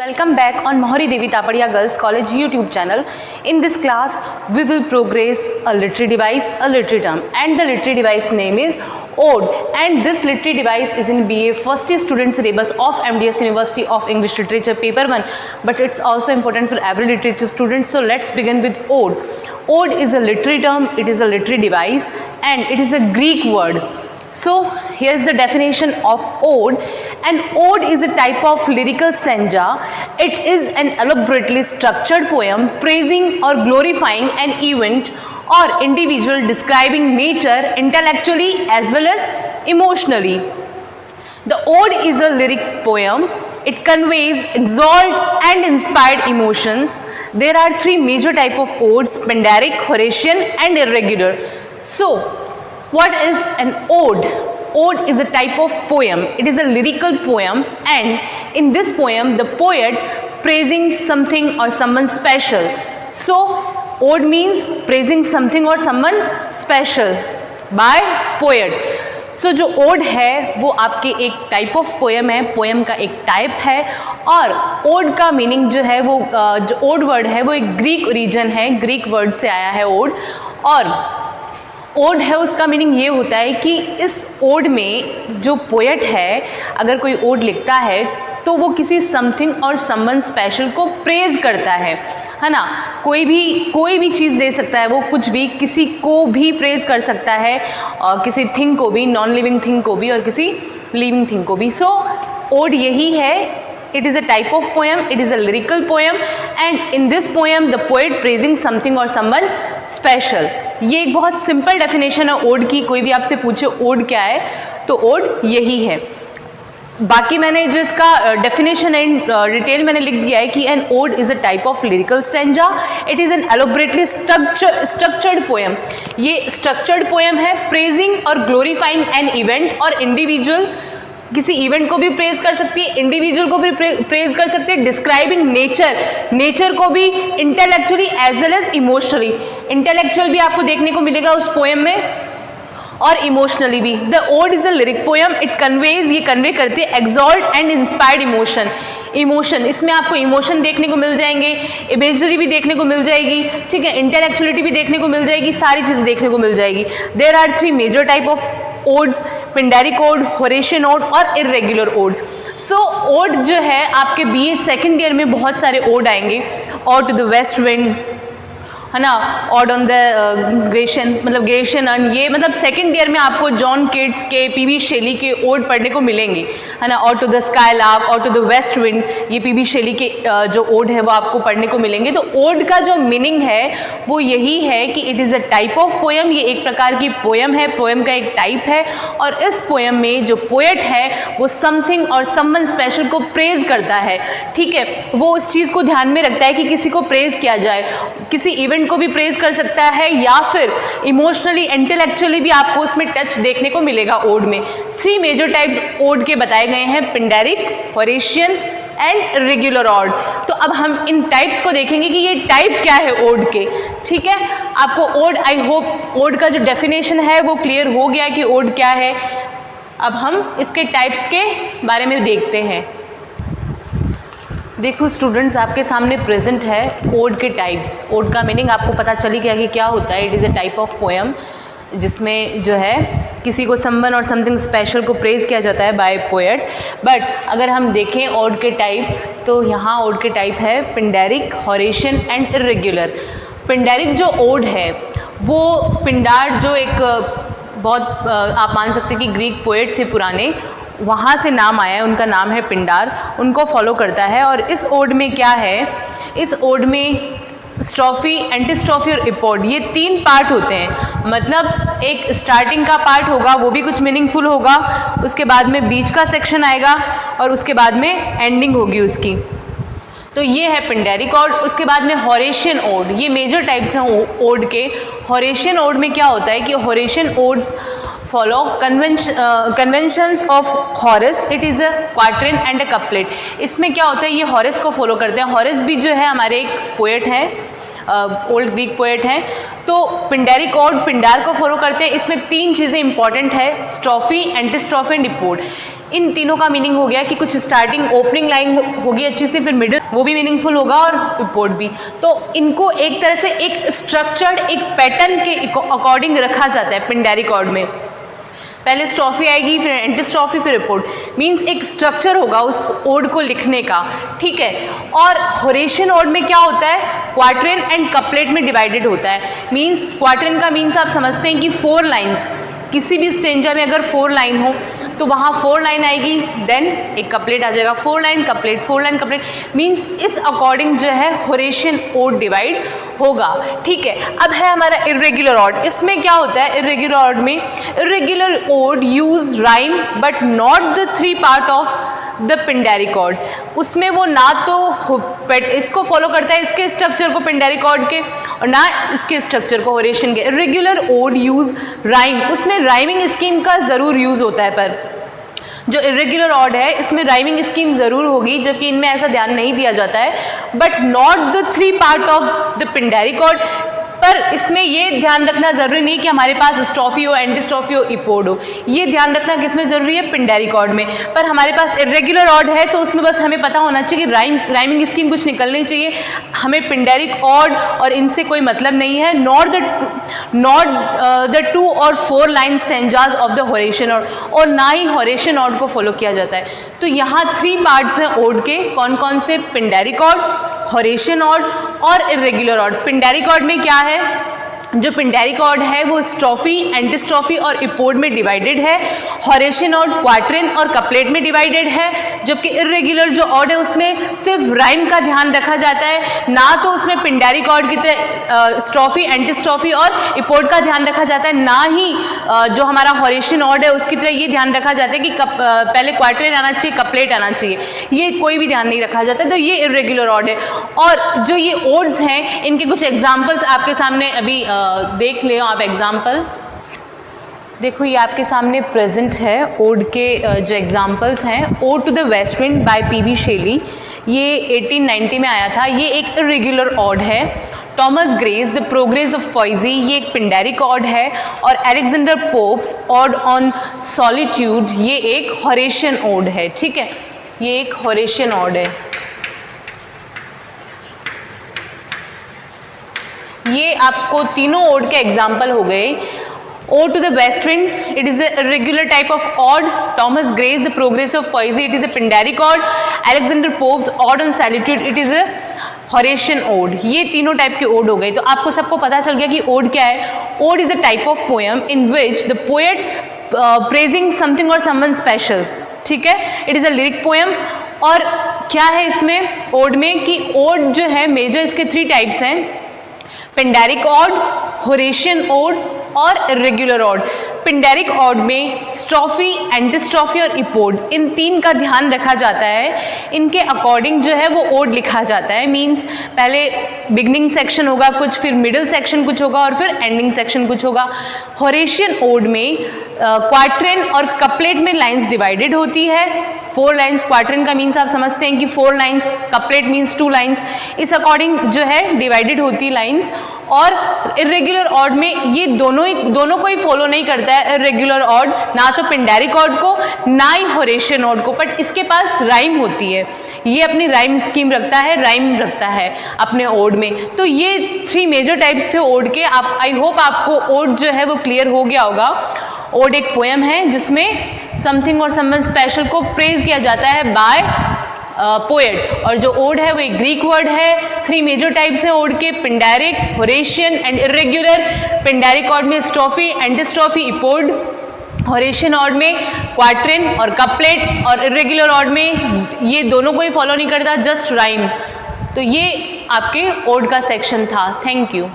Welcome back on Mohari Devi Tapadia Girls College YouTube channel. In this class, we will progress a literary device, a literary term, and the literary device name is ode. And this literary device is in BA first year student syllabus of MDS University of English Literature paper 1, but it's also important for every literature student. So let's begin with ode. Ode is a literary term, it is a literary device, and it is a Greek word. So here's the definition of ode. An ode is a type of lyrical stanza. It is an elaborately structured poem praising or glorifying an event or individual, describing nature intellectually as well as emotionally. The ode is a lyric poem. It conveys exalt and inspired emotions. There are three major types of odes: Pindaric, Horatian and irregular. So what is an ode? Ode is a type of poem. It is a lyrical poem, and in this poem the poet praising something or someone special. So ode means praising something or someone special by poet. So जो odd है वो आपके एक type of poem है, poem का एक type है, और ओड का मीनिंग जो है वो जो ओड वर्ड है वो एक ग्रीक ओरिजिन है, ग्रीक वर्ड से आया है ओड। और ओड है उसका मीनिंग ये होता है कि इस ओड में जो पोएट है अगर कोई ओड लिखता है तो वो किसी समथिंग और समवन स्पेशल को प्रेज करता है ना। कोई भी चीज़ ले सकता है, वो कुछ भी किसी को भी प्रेज कर सकता है, और किसी थिंग को भी, नॉन लिविंग थिंग को भी और किसी लिविंग थिंग को भी। सो ओड यही है। It is a type of poem, it is a lyrical poem, and in this poem the poet praising something or someone special. ये एक बहुत सिंपल डेफिनेशन है ओड की। कोई भी आपसे पूछे ओड क्या है तो ओड यही है। बाकी मैंने जो इसका डेफिनेशन इन डिटेल मैंने लिख दिया है कि an ode is a type of lyrical stanza, it is an elaborately structured poem. ये स्ट्रक्चर्ड पोएम है प्रेजिंग और ग्लोरीफाइंग एन इवेंट और इंडिविजुअल। किसी इवेंट को भी प्रेज कर सकती है, इंडिविजुअल को भी प्रेज कर सकती है, डिस्क्राइबिंग नेचर को भी intellectually as well as emotionally. Intellectual भी आपको देखने को मिलेगा उस पोएम में और इमोशनली भी। The ode is a lyric poem, it conveys, ये कन्वे करती है एक्सॉल्ट एंड इंस्पायर्ड इमोशन। इसमें आपको इमोशन देखने को मिल जाएंगे, इमेजरी भी देखने को मिल जाएगी, ठीक है, इंटेलेक्चुअलिटी भी देखने को मिल जाएगी, सारी चीज़ें देखने को मिल जाएगी। There are three major type of odes: Pindaric ode, Horatian ode और इर्रेगुलर ओड। सो ओड जो है आपके बीए सेकेंड ईयर में बहुत सारे ओड आएंगे। Ode to the west wind है ना, ऑड ऑन द ग्रेशन, मतलब ग्रेशन अन, ये मतलब सेकेंड ईयर में आपको जॉन किट्स के, पीबी शेली के ओड पढ़ने को मिलेंगे, है ना। Ode to the skylark, ode to the west wind, ये पीबी शेली के जो ओड है वो आपको पढ़ने को मिलेंगे। तो ओड का जो मीनिंग है वो यही है कि it is a type of poem. ये एक प्रकार की पोएम है, पोएम का एक टाइप है, और इस पोएम में जो पोएट है वो समथिंग और समवन स्पेशल को प्रेज करता है, ठीक है। वो उस चीज़ को ध्यान में रखता है कि किसी को प्रेज किया जाए, किसी इवेंट को भी प्रेज कर सकता है, या फिर इमोशनली इंटेलेक्चुअली भी आपको उसमें टच देखने को मिलेगा ओड में। थ्री मेजर टाइप्स ओड के बताए गए हैं: Pindaric, Horatian and irregular ode. तो अब हम इन टाइप्स को देखेंगे कि ये टाइप क्या है ओड के, ठीक है। आपको ओड, आई होप ओड का जो डेफिनेशन है वो क्लियर हो गया कि ओड क्या है। अब हम इसके टाइप्स के बारे में देखते हैं। देखो स्टूडेंट्स, आपके सामने प्रेजेंट है ओड के टाइप्स। ओड का मीनिंग आपको पता चली गया कि क्या होता है। It is a type of poem जिसमें जो है किसी को समवन और समथिंग स्पेशल को प्रेज किया जाता है बाय पोएट। बट अगर हम देखें ओड के टाइप तो यहाँ ओड के टाइप है पिंडारिक, होरेशियन एंड इर्रेगुलर। पिंडारिक जो ओड है वो पिंडार जो एक बहुत आप मान सकते हैं कि ग्रीक पोएट थे पुराने, वहाँ से नाम आया है, उनका नाम है पिंडार, उनको फॉलो करता है। और इस ओड में क्या है, इस ओड में स्ट्रोफी, एंटीस्ट्रोफी और इपोड, ये तीन पार्ट होते हैं। मतलब एक स्टार्टिंग का पार्ट होगा वो भी कुछ मीनिंगफुल होगा, उसके बाद में बीच का सेक्शन आएगा और उसके बाद में एंडिंग होगी उसकी। तो ये है पिंडारिक ओड। उसके बाद में होरेशियन ओड, ये मेजर टाइप्स हैं ओड के। होरेशियन ओड में क्या होता है कि Horatian odes follow conventions of Horace. It is a quatrain and a couplet. इसमें क्या होता है, ये हॉरेस को फॉलो करते हैं। हॉरेस भी जो है हमारे एक पोएट हैं, ओल्ड ग्रीक पोएट हैं। तो पिंडारिक ऑड पिंडार को फॉलो करते हैं। इसमें 3 चीज़ें इंपॉर्टेंट है, स्ट्रोफी, एंटीस्ट्रोफी एंड इपोड। इन तीनों का मीनिंग हो गया कि कुछ स्टार्टिंग ओपनिंग लाइन होगी अच्छी से, फिर मिडिल वो भी मीनिंगफुल होगा और इपोड भी। तो इनको एक तरह से एक स्ट्रक्चर्ड एक पैटर्न के अकॉर्डिंग रखा जाता है पिंडारिक ऑड में। पहले स्ट्रोफी आएगी, फिर एंटीस्ट्रोफी, फिर इपोड। मीन्स एक स्ट्रक्चर होगा उस ओड को लिखने का, ठीक है। और होरेशियन ओड में क्या होता है, क्वार्टरन एंड कपलेट में डिवाइडेड होता है। मीन्स क्वार्टरन का मीन्स आप समझते हैं कि 4 लाइन्स, किसी भी स्टेंजा में अगर 4 लाइन हो तो वहाँ 4 लाइन आएगी, देन एक कपलेट आ जाएगा, 4 line couplet, 4 line couplet. Means इस अकॉर्डिंग जो है होरेशियन ओड डिवाइड होगा, ठीक है। अब है हमारा इर्रेगुलर ऑड। इसमें क्या होता है इर्रेगुलर ऑड में, irregular ode use rhyme but not the 3 part of the Pindaric ode. उसमें वो ना तो इसको फॉलो करता है, इसके स्ट्रक्चर को पिंडारिक ऑड के, और ना इसके स्ट्रक्चर को होरेशियन के। इर्रेगुलर ओड यूज राइम, उसमें राइमिंग स्कीम का ज़रूर यूज़ होता है, पर जो इर्रेगुलर ऑड है इसमें राइमिंग स्कीम ज़रूर होगी, जबकि इनमें ऐसा ध्यान नहीं दिया जाता है। But not the 3 part of the Pindaric odd. पर इसमें ये ध्यान रखना ज़रूरी नहीं कि हमारे पास स्ट्रोफी हो, एंटीस्ट्रोफी हो, इपोड हो। ये ध्यान रखना किसमें ज़रूरी है, पिंडारिक ऑड में। पर हमारे पास इर्रेगुलर ऑड है तो उसमें बस हमें पता होना चाहिए कि राइमिंग स्कीम कुछ निकलनी चाहिए। हमें पिंडारिक ऑड और इनसे कोई मतलब नहीं है। नॉट द 2 और 4 line stanzas of the Horatian odd, और ना ही होरेशियन ऑड को फॉलो किया जाता है। तो यहाँ 3 पार्ट्स हैं ओड के, कौन कौन से, पिंडारिक ऑड, होरेशियन ऑड और इर्रेगुलर ऑड। पिंडारिक ऑड में क्या है, जो पिंडारिक ऑड है वो स्ट्रोफी, एंटीस्ट्रोफी और इपोड में डिवाइडेड है। होरेशियन ऑड क्वार्टरन और कपलेट में डिवाइडेड है। जबकि इर्रेगुलर जो ऑड है उसमें सिर्फ राइम का ध्यान रखा जाता है, ना तो उसमें पिंडारिक ऑड की तरह स्ट्रोफी, एंटीस्ट्रोफी और इपोड का ध्यान रखा जाता है, ना ही जो हमारा होरेशियन ऑड है उसकी तरह ये ध्यान रखा जाता है कि पहले क्वार्टरन आना चाहिए, कपलेट आना चाहिए। ये कोई भी ध्यान नहीं रखा जाता है। तो ये इर्रेगुलर ऑड है। और जो ये ओड्स हैं इनके कुछ एग्जाम्पल्स आपके सामने अभी देख ले आप। एग्जाम्पल देखो, ये आपके सामने प्रेजेंट है ओड के जो एग्जाम्पल्स हैं। Ode to the west wind by PB Shelley, ये 1890 में आया था। ये एक इर्रेगुलर ऑड है। Thomas Gray's the progress of poesy, ये एक पिंडारिक ऑड है। और Alexander Pope's ode on solitude, ये एक होरेशियन ऑड है, ठीक है। ये एक होरेशियन ऑड है। ये आपको तीनों ओड के एग्जाम्पल हो गए। Ode to the west wind, it is a irregular type of odd. Thomas Gray's The Progress of Poesy, it is a pindaric odd. Alexander Pope's Odd on Solitude, it is a Horatian ode. ये तीनों type के odd हो गए। तो आपको सबको पता चल गया कि ओड क्या है। Ode is a type of poem in which the poet praising something or someone special, ठीक है। It is a lyric poem. और क्या है इसमें ओड में कि ओड जो है मेजर इसके 3 टाइप्स हैं, पिंडारिक ऑड, होरेशियन ओड और इर्रेगुलर ऑड। पिंडारिक ऑड में स्ट्रोफी, एंटीस्ट्रोफी और इपोड, इन 3 का ध्यान रखा जाता है। इनके अकॉर्डिंग जो है वो ओड लिखा जाता है। मींस पहले बिगनिंग सेक्शन होगा कुछ, फिर मिडिल सेक्शन कुछ होगा और फिर एंडिंग सेक्शन कुछ होगा। होरेशियन ओड में क्वार्टरन और कपलेट में लाइंस डिवाइडेड होती है। 4 लाइंस, क्वार्टरन का मीन्स आप समझते हैं कि 4 लाइंस, कपलेट मीन्स 2 लाइंस। इस अकॉर्डिंग जो है डिवाइडेड होती लाइंस। और इर्रेगुलर ऑड में ये दोनों को ही फॉलो नहीं करता है। इर्रेगुलर ऑड ना तो पिंडारिक ऑड को, ना ही होरेशियन ऑड को, बट इसके पास राइम होती है। ये अपनी राइम स्कीम रखता है, राइम रखता है अपने ओड में। तो ये 3 मेजर टाइप्स थे ओड के। आप आई होप आपको ओड जो है वो क्लियर हो गया होगा। ओड एक पोएम है जिसमें समथिंग और समवन स्पेशल को प्रेज किया जाता है बाय पोएट। और जो ओड है वो एक ग्रीक वर्ड है। 3 मेजर टाइप्स हैं ओड के, पिंडारिक, होरेशियन एंड इर्रेगुलर। पिंडारिक ऑड में स्ट्रोफी, एंटीस्ट्रोफी, इपोड। होरेशियन ऑड में क्वार्टरन और कपलेट। और इर्रेगुलर ऑड में ये दोनों को ही फॉलो नहीं करता, जस्ट राइम। तो ये आपके ओड का सेक्शन था। Thank you.